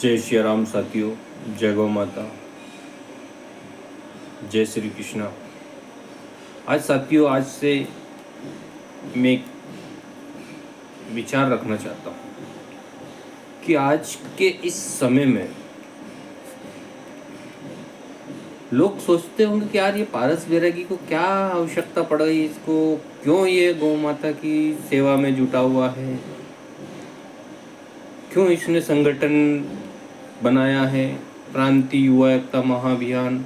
जय श्री राम साथियों, जय गौ माता, जय श्री कृष्णा। आज साथियों, आज से मैं एक विचार रखना चाहता हूँ कि आज के इस समय में लोग सोचते होंगे कि यार ये पारस बैरागी को क्या आवश्यकता पड़ गई, इसको क्यों ये गौ माता की सेवा में जुटा हुआ है, क्यों इसने संगठन बनाया है, क्रांति युवा एकता महाअभियान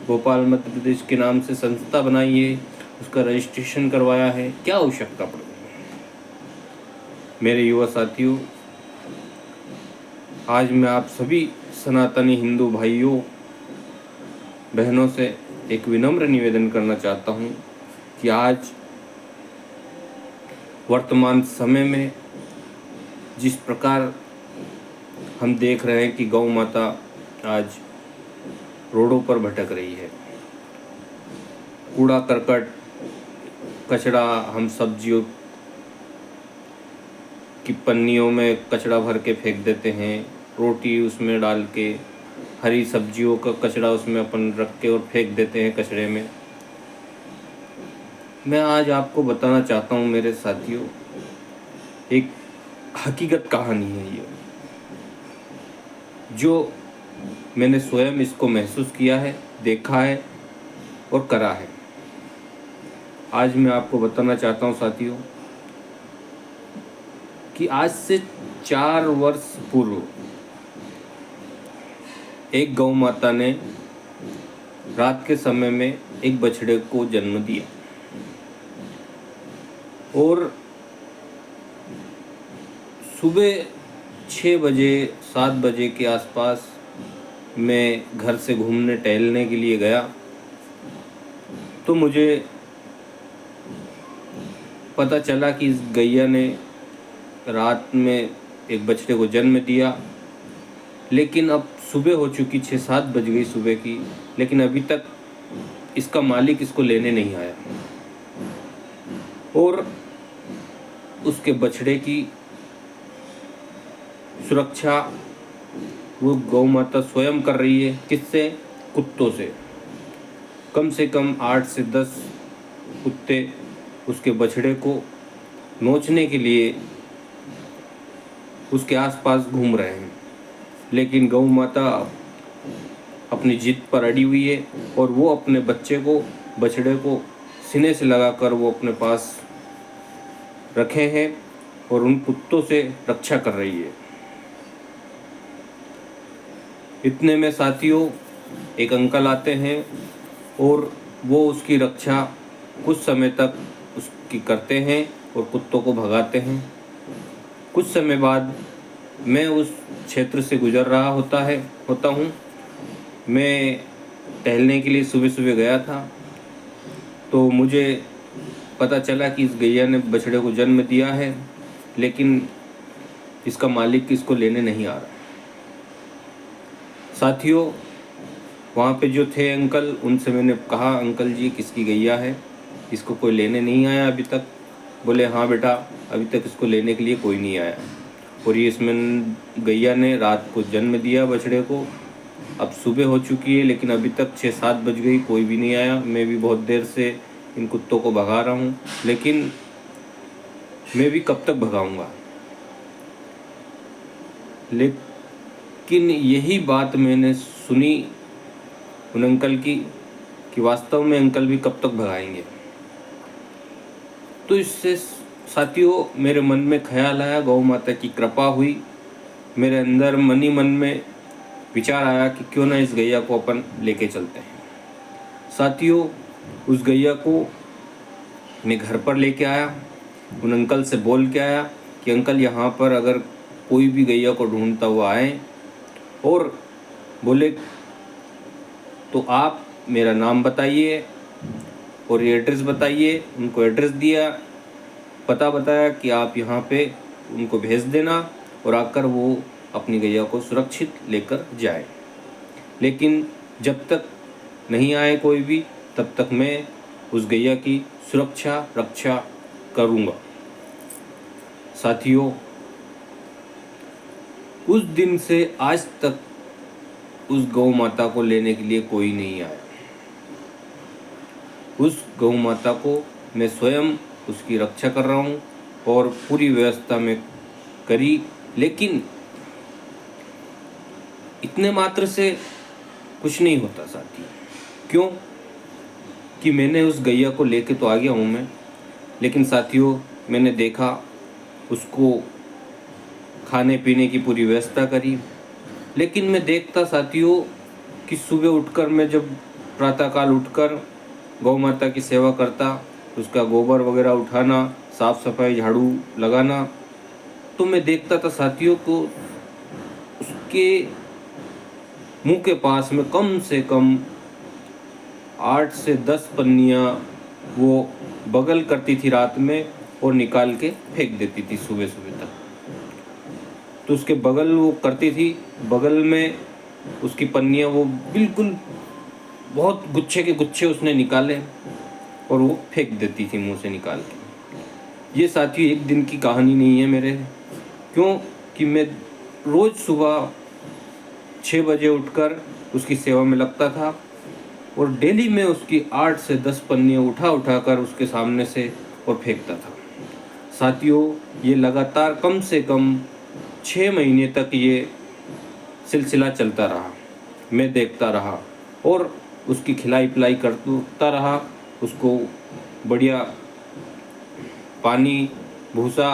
भोपाल मध्य प्रदेश के नाम से संस्था बनाई है, उसका रजिस्ट्रेशन करवाया है, क्या आवश्यकता पड़ गई। मेरे युवा साथियों, आज मैं आप सभी सनातनी हिंदू भाइयों बहनों से एक विनम्र निवेदन करना चाहता हूँ कि आज वर्तमान समय में जिस प्रकार हम देख रहे हैं कि गौ माता आज रोडों पर भटक रही है, कूड़ा करकट कचरा, हम सब्जियों की पन्नियों में कचरा भर के फेंक देते हैं, रोटी उसमें डाल के, हरी सब्जियों का कचरा उसमें अपन रख के और फेंक देते हैं कचरे में। मैं आज आपको बताना चाहता हूँ मेरे साथियों, एक हकीकत कहानी है ये, जो मैंने स्वयं इसको महसूस किया है, देखा है और करा है। आज मैं आपको बताना चाहता हूँ साथियों कि आज से 4 वर्ष पूर्व एक गौ माता ने रात के समय में एक बछड़े को जन्म दिया और सुबह 6 बजे 7 बजे के आसपास मैं घर से घूमने टहलने के लिए गया तो मुझे पता चला कि इस गैया ने रात में एक बछड़े को जन्म दिया, लेकिन अब सुबह हो चुकी, 6-7 बज गई सुबह की, लेकिन अभी तक इसका मालिक इसको लेने नहीं आया और उसके बछड़े की सुरक्षा वो गौ माता स्वयं कर रही है। किससे? कुत्तों से। कम से कम 8 से 10 कुत्ते उसके बछड़े को नोचने के लिए उसके आसपास घूम रहे हैं, लेकिन गौ माता अपनी जिद पर अड़ी हुई है और वो अपने बछड़े को सीने से लगाकर वो अपने पास रखे हैं और उन कुत्तों से रक्षा कर रही है। इतने में साथियों एक अंकल आते हैं और वो उसकी रक्षा कुछ समय तक उसकी करते हैं और कुत्तों को भगाते हैं। कुछ समय बाद मैं उस क्षेत्र से गुजर रहा होता हूँ। मैं टहलने के लिए सुबह सुबह गया था तो मुझे पता चला कि इस गैया ने बछड़े को जन्म दिया है, लेकिन इसका मालिक इसको लेने नहीं आ रहा। साथियों, वहाँ पे जो थे अंकल, उनसे मैंने कहा, अंकल जी किसकी गैया है, इसको कोई लेने नहीं आया अभी तक? बोले हाँ बेटा, अभी तक इसको लेने के लिए कोई नहीं आया और ये इसमें गैया ने रात को जन्म दिया बछड़े को। अब सुबह हो चुकी है लेकिन अभी तक 6-7 बज गई, कोई भी नहीं आया। मैं भी बहुत देर से इन कुत्तों को भगा रहा हूँ, लेकिन मैं भी कब तक भगाऊंगा। लेकिन यही बात मैंने सुनी उन अंकल की कि वास्तव में अंकल भी कब तक भगाएंगे। तो इससे साथियों मेरे मन में ख्याल आया, गौ माता की कृपा हुई, मेरे अंदर मन ही मन में विचार आया कि क्यों ना इस गैया को अपन लेके चलते हैं। साथियों, उस गैया को मैं घर पर लेके आया, उन अंकल से बोल के आया कि अंकल यहाँ पर अगर कोई भी गैया को ढूंढता हुआ आए और बोले तो आप मेरा नाम बताइए और ये एड्रेस बताइए। उनको एड्रेस दिया, पता बताया कि आप यहाँ पे उनको भेज देना और आकर वो अपनी गैया को सुरक्षित लेकर जाए। लेकिन जब तक नहीं आए कोई भी, तब तक मैं उस गैया की सुरक्षा रक्षा करूँगा। साथियों, उस दिन से आज तक उस गौ माता को लेने के लिए कोई नहीं आया। उस गौ माता को मैं स्वयं उसकी रक्षा कर रहा हूँ और पूरी व्यवस्था में करी, लेकिन इतने मात्र से कुछ नहीं होता साथी। क्यों कि मैंने उस गैया को लेके तो आ गया हूँ मैं, लेकिन साथियों मैंने देखा, उसको खाने पीने की पूरी व्यवस्था करी। लेकिन मैं देखता साथियों कि सुबह उठकर मैं जब प्रातःकाल उठकर गौ माता की सेवा करता, उसका गोबर वगैरह उठाना, साफ सफाई झाड़ू लगाना, तो मैं देखता था साथियों को उसके मुंह के पास में कम से कम 8 से 10 पन्नियाँ वो बगल करती थी रात में और निकाल के फेंक देती थी सुबह सुबह तक। तो उसके बगल वो करती थी, बगल में उसकी पन्नियाँ वो बिल्कुल बहुत गुच्छे के गुच्छे उसने निकाले और वो फेंक देती थी मुंह से निकाल के। ये साथियों एक दिन की कहानी नहीं है मेरे, क्यों कि मैं रोज़ सुबह 6 बजे उठकर उसकी सेवा में लगता था और डेली में उसकी 8 से 10 पन्नियाँ उठा कर उसके सामने से और फेंकता था। साथियों ये लगातार कम से कम 6 महीने तक ये सिलसिला चलता रहा। मैं देखता रहा और उसकी खिलाई पिलाई करता रहा, उसको बढ़िया पानी भूसा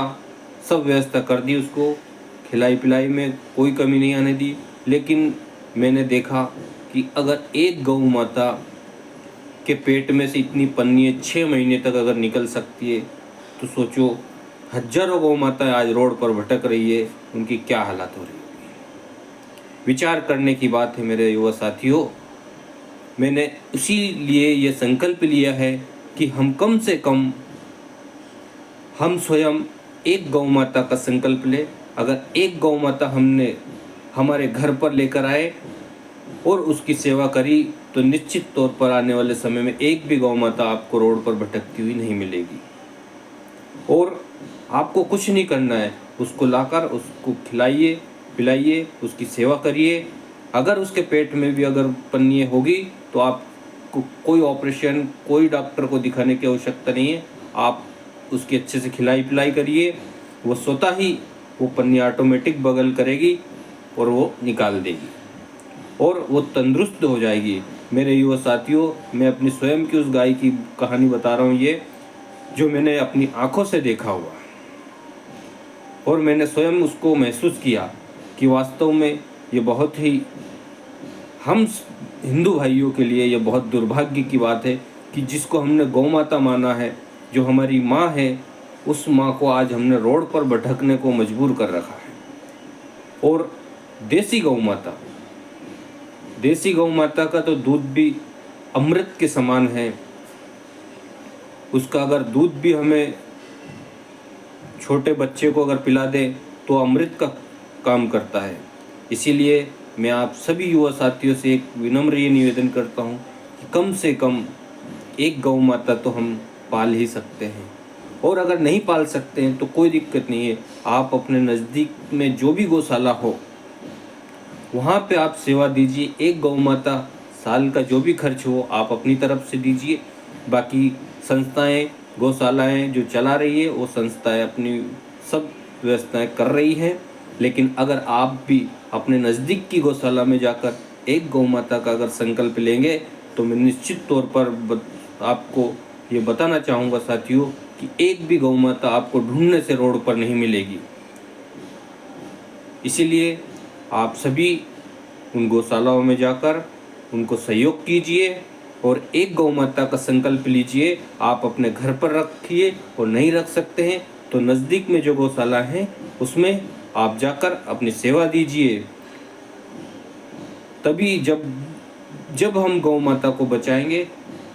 सब व्यवस्था कर दी, उसको खिलाई पिलाई में कोई कमी नहीं आने दी। लेकिन मैंने देखा कि अगर एक गौ माता के पेट में से इतनी पन्नियाँ 6 महीने तक अगर निकल सकती है, तो सोचो हजारों गौ माताएं आज रोड पर भटक रही है, उनकी क्या हालत हो रही है। विचार करने की बात है मेरे युवा साथियों। मैंने इसीलिए ये संकल्प लिया है कि हम कम से कम हम स्वयं एक गौ माता का संकल्प ले। अगर एक गौ माता हमने हमारे घर पर लेकर आए और उसकी सेवा करी, तो निश्चित तौर पर आने वाले समय में एक भी गौ माता आपको रोड पर भटकती हुई नहीं मिलेगी। और आपको कुछ नहीं करना है, उसको लाकर उसको खिलाइए पिलाइए, उसकी सेवा करिए। अगर उसके पेट में भी अगर पन्नी होगी तो आपको कोई ऑपरेशन, कोई डॉक्टर को दिखाने की आवश्यकता नहीं है। आप उसकी अच्छे से खिलाई पिलाई करिए, वो स्वतः ही वो पन्नी ऑटोमेटिक बगल करेगी और वो निकाल देगी और वो तंदुरुस्त हो जाएगी। मेरे युवा साथियों, मैं अपनी स्वयं की उस गाय की कहानी बता रहा हूँ, ये जो मैंने अपनी आंखों से देखा हुआ और मैंने स्वयं उसको महसूस किया कि वास्तव में ये बहुत ही हम हिंदू भाइयों के लिए ये बहुत दुर्भाग्य की बात है कि जिसको हमने गौ माता माना है, जो हमारी माँ है, उस माँ को आज हमने रोड पर भटकने को मजबूर कर रखा है। और देसी गौ माता का तो दूध भी अमृत के समान है। उसका अगर दूध भी हमें छोटे बच्चे को अगर पिला दे तो अमृत का काम करता है। इसीलिए मैं आप सभी युवा साथियों से एक विनम्र ये निवेदन करता हूँ कि कम से कम एक गौ माता तो हम पाल ही सकते हैं, और अगर नहीं पाल सकते हैं तो कोई दिक्कत नहीं है। आप अपने नज़दीक में जो भी गौशाला हो वहाँ पे आप सेवा दीजिए। एक गौ माता साल का जो भी खर्च हो आप अपनी तरफ से दीजिए। बाकी संस्थाएं गौशालाएं जो चला रही है वो संस्थाएं अपनी सब व्यवस्थाएं कर रही हैं। लेकिन अगर आप भी अपने नज़दीक की गौशाला में जाकर एक गौ माता का अगर संकल्प लेंगे तो मैं निश्चित तौर पर आपको ये बताना चाहूँगा साथियों कि एक भी गौ माता आपको ढूंढने से रोड पर नहीं मिलेगी। इसीलिए आप सभी उन गौशालाओं में जाकर उनको सहयोग कीजिए और एक गौ माता का संकल्प लीजिए। आप अपने घर पर रखिए और नहीं रख सकते हैं तो नज़दीक में जो गौशाला है उसमें आप जाकर अपनी सेवा दीजिए। तभी जब हम गौ माता को बचाएंगे,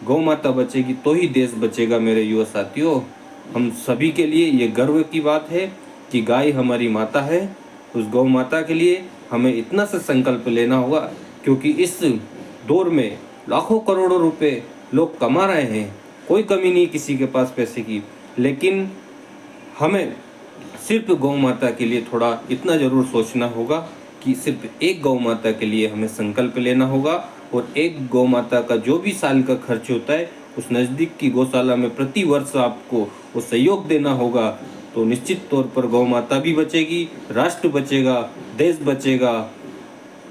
गौ माता बचेगी तो ही देश बचेगा। मेरे युवा साथियों, हम सभी के लिए ये गर्व की बात है कि गाय हमारी माता है। उस गौ माता के लिए हमें इतना सा संकल्प लेना होगा, क्योंकि इस दौर में लाखों करोड़ों रुपए लोग कमा रहे हैं, कोई कमी नहीं किसी के पास पैसे की, लेकिन हमें सिर्फ गौ माता के लिए थोड़ा इतना ज़रूर सोचना होगा कि सिर्फ एक गौ माता के लिए हमें संकल्प लेना होगा, और एक गौ माता का जो भी साल का खर्च होता है उस नज़दीक की गौशाला में प्रति वर्ष आपको वो सहयोग देना होगा। तो निश्चित तौर पर गौ माता भी बचेगी, राष्ट्र बचेगा, देश बचेगा।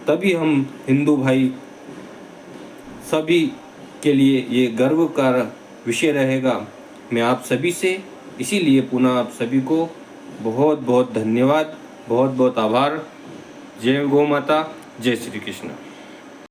तभी हम हिंदू भाई सभी के लिए ये गर्व का विषय रहेगा। मैं आप सभी से इसीलिए पुनः आप सभी को बहुत बहुत धन्यवाद, बहुत बहुत आभार। जय गौ माता, जय श्री कृष्ण।